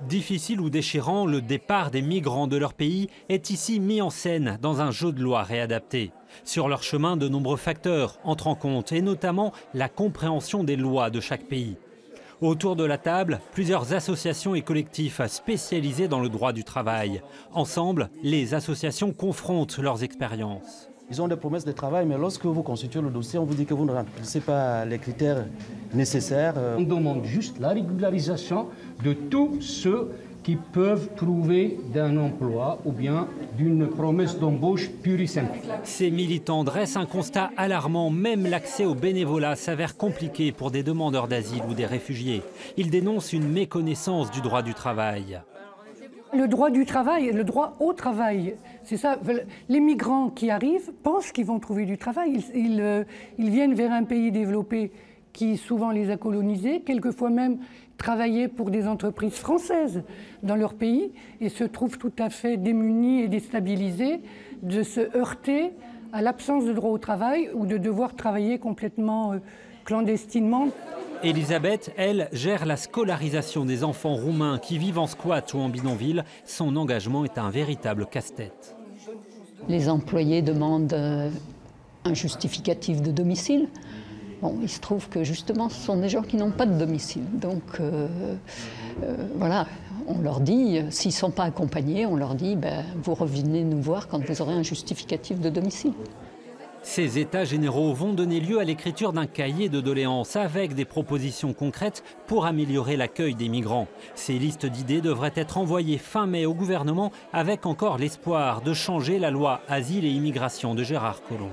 Difficile ou déchirant, le départ des migrants de leur pays est ici mis en scène dans un jeu de loi réadapté. Sur leur chemin, de nombreux facteurs entrent en compte, et notamment la compréhension des lois de chaque pays. Autour de la table, plusieurs associations et collectifs spécialisés dans le droit du travail. Ensemble, les associations confrontent leurs expériences. Ils ont des promesses de travail, mais lorsque vous constituez le dossier, on vous dit que vous ne remplissez pas les critères nécessaires. On demande juste la régularisation de tous ceux qui peuvent trouver d'un emploi ou bien d'une promesse d'embauche pure et simple. Ces militants dressent un constat alarmant. Même l'accès au bénévolat s'avère compliqué pour des demandeurs d'asile ou des réfugiés. Ils dénoncent une méconnaissance du droit du travail. Le droit du travail, le droit au travail, c'est ça. Les migrants qui arrivent pensent qu'ils vont trouver du travail. Ils viennent vers un pays développé qui souvent les a colonisés, quelquefois même travailler pour des entreprises françaises dans leur pays et se trouvent tout à fait démunis et déstabilisés de se heurter à l'absence de droit au travail ou de devoir travailler complètement clandestinement. Elisabeth, elle, gère la scolarisation des enfants roumains qui vivent en squat ou en bidonville. Son engagement est un véritable casse-tête. Les employés demandent un justificatif de domicile. Bon, il se trouve que justement, ce sont des gens qui n'ont pas de domicile. Donc voilà, on leur dit, s'ils ne sont pas accompagnés, on leur dit, vous revenez nous voir quand vous aurez un justificatif de domicile. Ces états généraux vont donner lieu à l'écriture d'un cahier de doléances avec des propositions concrètes pour améliorer l'accueil des migrants. Ces listes d'idées devraient être envoyées fin mai au gouvernement avec encore l'espoir de changer la loi Asile et Immigration de Gérard Collomb.